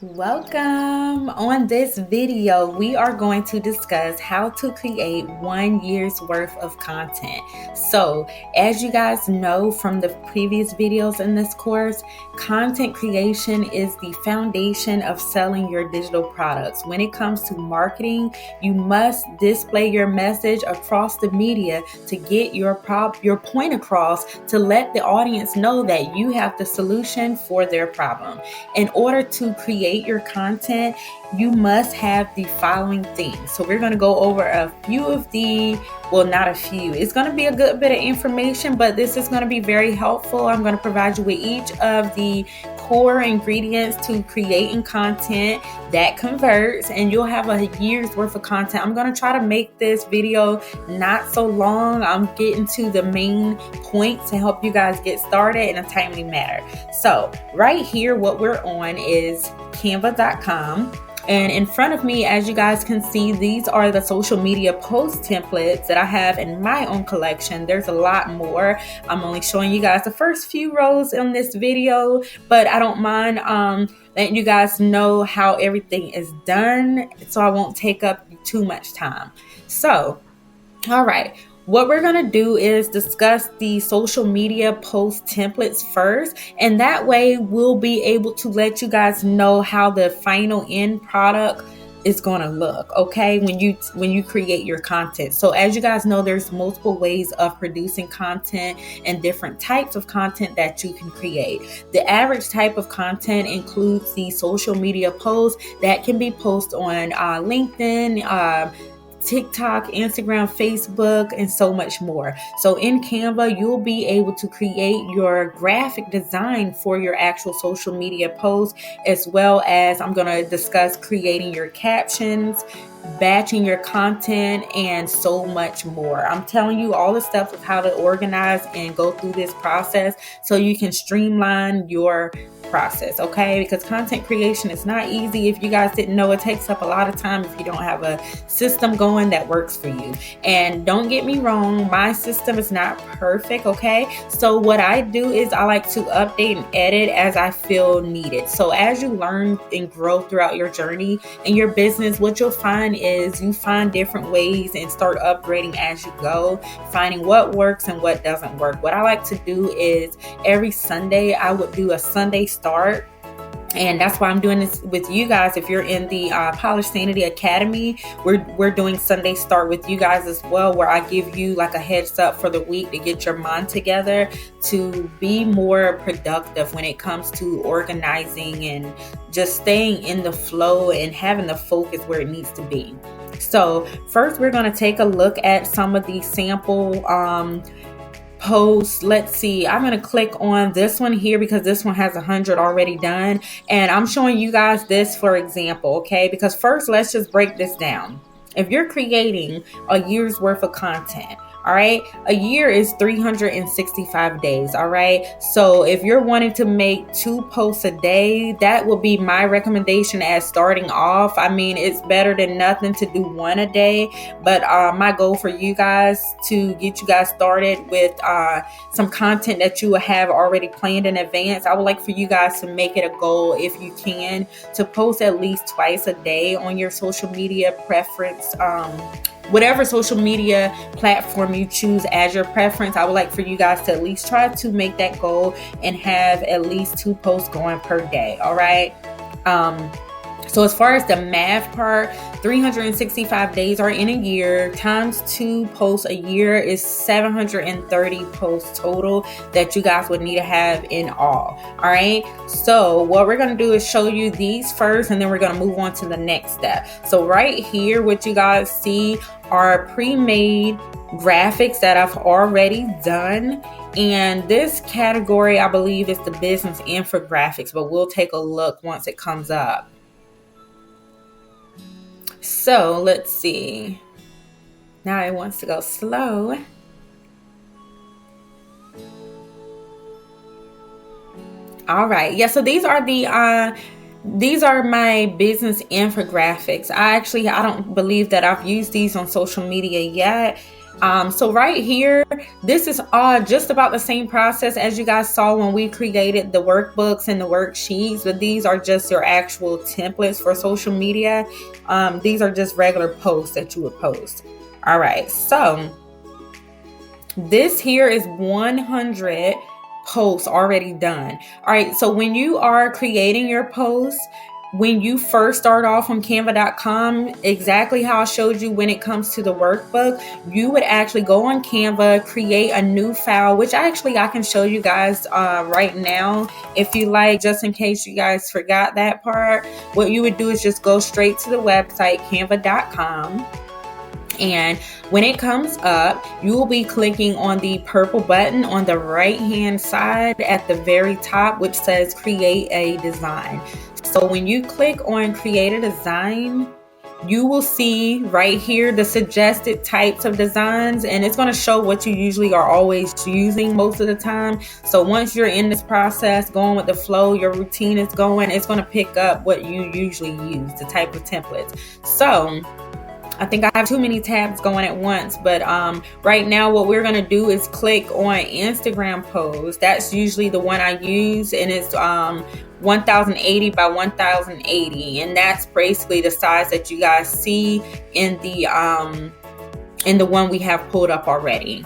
Welcome. On this video, we are going to discuss how to create 1 year's worth of content. So, as you guys know from the previous videos in this course, content creation is the foundation of selling your digital products. When it comes to marketing, you must display your message across the media to get your point across, to let the audience know that you have the solution for their problem. In order to create your content, you must have the following things. So we're going to go over a few of not a few. It's going to be a good bit of information, but this is going to be very helpful. I'm going to provide you with each of the core ingredients to creating content that converts, and you'll have a year's worth of content. I'm going to try to make this video not so long. I'm getting to the main points to help you guys get started in a timely manner. So right here, what we're on is canva.com. And in front of me, as you guys can see, these are the social media post templates that I have in my own collection. There's a lot more. I'm only showing you guys the first few rows in this video, but I don't mind letting you guys know how everything is done, so I won't take up too much time. So, all right. What we're going to do is discuss the social media post templates first, and that way we'll be able to let you guys know how the final end product is going to look, okay, when you create your content. So as you guys know, there's multiple ways of producing content and different types of content that you can create. The average type of content includes the social media posts that can be posted on LinkedIn, TikTok, Instagram, Facebook, and so much more. So in Canva, you'll be able to create your graphic design for your actual social media post, as well as I'm going to discuss creating your captions, batching your content, and so much more. I'm telling you all the steps of how to organize and go through this process so you can streamline your process, okay? Because content creation is not easy. If you guys didn't know, it takes up a lot of time if you don't have a system going that works for you. And don't get me wrong, my system is not perfect, okay? So what I do is I like to update and edit as I feel needed. So as you learn and grow throughout your journey in your business, what you'll find is you find different ways and start upgrading as you go, finding what works and what doesn't work. What I like to do is every Sunday I would do a Sunday start. And that's why I'm doing this with you guys. If you're in the Polished Sanity Academy, we're doing Sunday Start with you guys as well, where I give you like a heads up for the week to get your mind together to be more productive when it comes to organizing and just staying in the flow and having the focus where it needs to be. So first, we're going to take a look at some of the sample posts. Let's see, I'm going to click on this one here because this one has 100 already done, and I'm showing you guys this for example, okay? Because first, let's just break this down. If you're creating a year's worth of content, all right, a year is 365 days, all right? So if you're wanting to make 2 posts a day, that will be my recommendation as starting off. I mean, it's better than nothing to do 1 a day, but my goal for you guys to get you guys started with some content that you will have already planned in advance, I would like for you guys to make it a goal, if you can, to post at least twice a day on your social media preference. Whatever social media platform you choose as your preference, I would like for you guys to at least try to make that goal and have at least 2 posts going per day. All right. So as far as the math part, 365 days are in a year times 2 posts a year is 730 posts total that you guys would need to have in all. All right. So what we're going to do is show you these first, and then we're going to move on to the next step. So right here, what you guys see are pre-made graphics that I've already done. And this category, I believe, is the business infographics, but we'll take a look once it comes up. So let's see. Now it wants to go slow. All right. Yeah, so these are my business infographics. I don't believe that I've used these on social media yet. So right here, this is just about the same process as you guys saw when we created the workbooks and the worksheets, but these are just your actual templates for social media. These are just regular posts that you would post. All right, so this here is 100 posts already done. All right, so when you are creating your posts, when you first start off on canva.com, exactly how I showed you when it comes to the workbook, you would actually go on Canva, create a new file, which I can show you guys right now if you like, just in case you guys forgot that part. What you would do is just go straight to the website, canva.com. And when it comes up, you will be clicking on the purple button on the right hand side at the very top, which says create a design. So when you click on create a design, you will see right here the suggested types of designs, and it's going to show what you usually are always using most of the time. So once you're in this process, going with the flow, your routine is going, it's going to pick up what you usually use, the type of templates. So I think I have too many tabs going at once, but right now what we're going to do is click on Instagram post. That's usually the one I use, and it's 1080 by 1080, and that's basically the size that you guys see in the one we have pulled up already.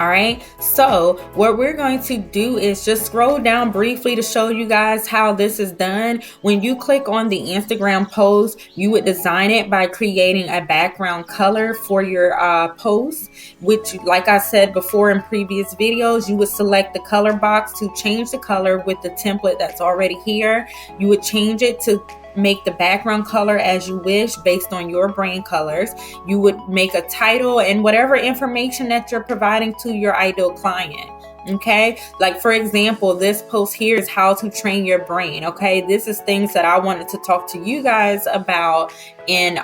All right, so what we're going to do is just scroll down briefly to show you guys how this is done. When you click on the Instagram post, you would design it by creating a background color for your post, which, like I said before in previous videos, you would select the color box to change the color with the template that's already here. You would change it to make the background color as you wish based on your brand colors. You would make a title and whatever information that you're providing to your ideal client. Okay, like for example, this post here is how to train your brain. Okay, this is things that I wanted to talk to you guys about in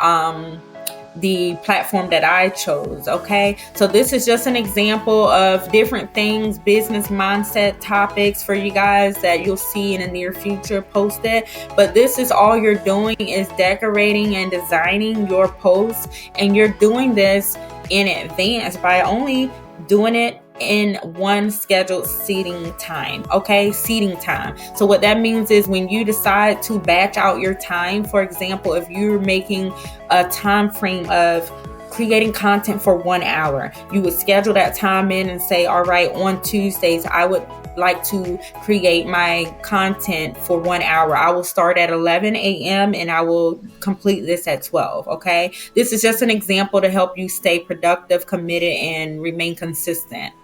the platform that I chose. Okay, so this is just an example of different things, business mindset topics for you guys that you'll see in the near future posted. But this is all you're doing is decorating and designing your posts, and you're doing this in advance by only doing it in one scheduled seating time. Okay, seating time. So what that means is when you decide to batch out your time, for example, if you're making a time frame of creating content for 1 hour, you would schedule that time in and say, all right, on Tuesdays, I would like to create my content for 1 hour. I will start at 11 a.m. and I will complete this at 12. Okay, this is just an example to help you stay productive, committed, and remain consistent.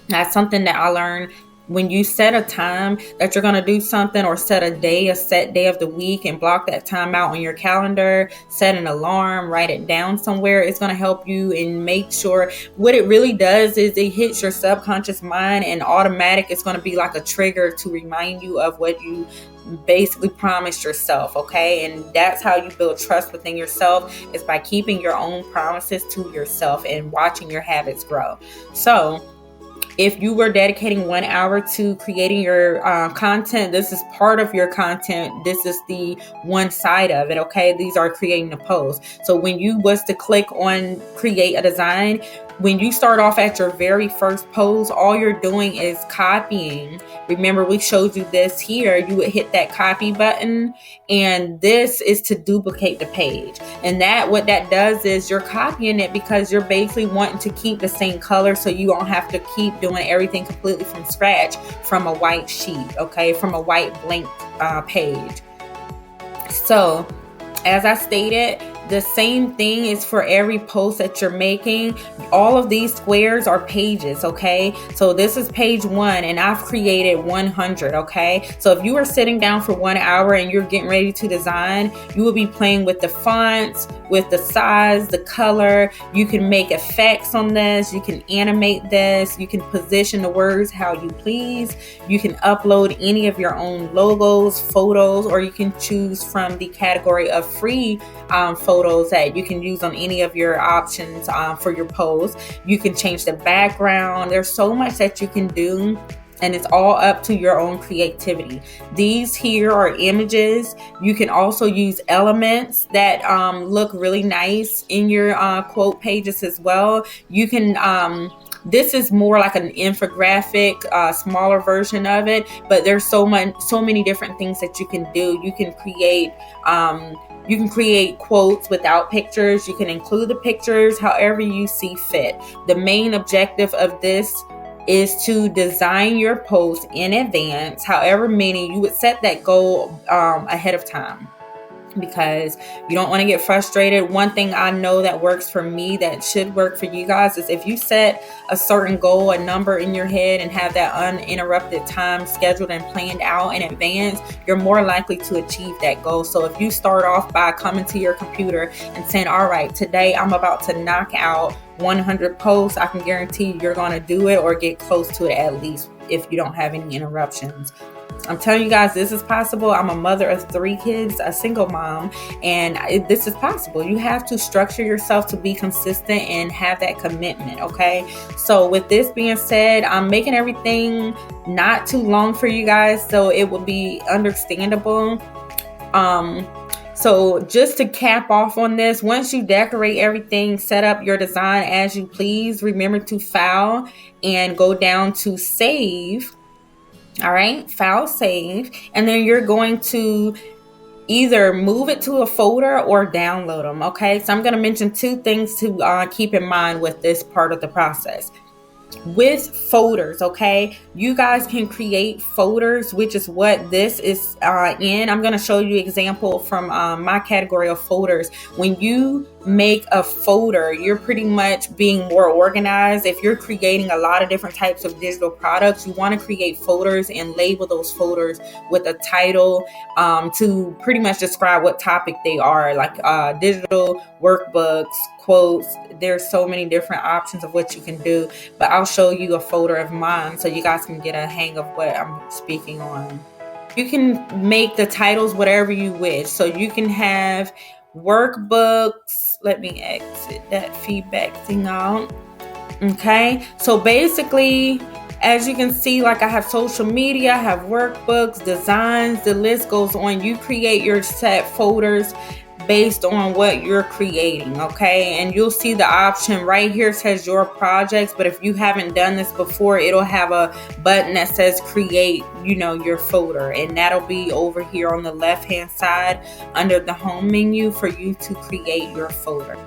That's something that I learned. When you set a time that you're going to do something, or set a set day of the week, and block that time out on your calendar, set an alarm, write it down somewhere, it's going to help you and make sure. What it really does is it hits your subconscious mind, and automatic, it's going to be like a trigger to remind you of what you basically promised yourself. Okay, and that's how you build trust within yourself, is by keeping your own promises to yourself and watching your habits grow. So if you were dedicating 1 hour to creating your content, this is part of your content. This is the one side of it. Okay, these are creating the post. So when you was to click on create a design, when you start off at your very first post, all you're doing is copying. Remember, we showed you this here. You would hit that copy button, and this is to duplicate the page. And what that does is you're copying it because you're basically wanting to keep the same color, so you don't have to keep doing everything completely from scratch from a white sheet, okay, from a white blank page. So as I stated, the same thing is for every post that you're making. All of these squares are pages, okay? So this is page 1, and I've created 100, okay? So if you are sitting down for 1 hour and you're getting ready to design, you will be playing with the fonts, with the size, the color. You can make effects on this. You can animate this. You can position the words how you please. You can upload any of your own logos, photos, or you can choose from the category of free photos that you can use on any of your options for your post. You can change the background. There's so much that you can do. and it's all up to your own creativity. These here are images. You can also use elements that look really nice in your quote pages as well. You can this is more like an infographic, smaller version of it, but there's so many different things that you can do. You can create quotes without pictures. You can include the pictures however you see fit. The main objective of this is to design your post in advance, however many. You would set that goal ahead of time, because you don't want to get frustrated. One thing I know that works for me, that should work for you guys, is if you set a certain goal, a number in your head, and have that uninterrupted time scheduled and planned out in advance, you're more likely to achieve that goal. So if you start off by coming to your computer and saying, all right, today I'm about to knock out 100 posts, I can guarantee you're going to do it, or get close to it at least, if you don't have any interruptions. I'm telling you guys, this is possible. I'm a mother of 3 kids, a single mom, and this is possible. You have to structure yourself to be consistent and have that commitment, okay? So with this being said, I'm making everything not too long for you guys, so it will be understandable. So just to cap off on this, once you decorate everything, set up your design as you please, remember to file and go down to save. All right, file, save, and then you're going to either move it to a folder or download them. Okay, so I'm going to mention 2 things to keep in mind with this part of the process. With folders, okay, you guys can create folders, which is what this is in. I'm going to show you an example from my category of folders. When you make a folder, you're pretty much being more organized. If you're creating a lot of different types of digital products, you want to create folders and label those folders with a title to pretty much describe what topic they are, like digital workbooks, quotes. There's so many different options of what you can do, but I'll show you a folder of mine so you guys can get a hang of what I'm speaking on. You can make the titles whatever you wish. So you can have workbooks. Let me exit that feedback thing out. Okay, so basically, as you can see, like I have social media, I have workbooks, designs, the list goes on. You create your set folders based on what you're creating, okay? And you'll see the option right here says your projects, but if you haven't done this before, it'll have a button that says create, your folder, and that'll be over here on the left hand side under the home menu for you to create your folder.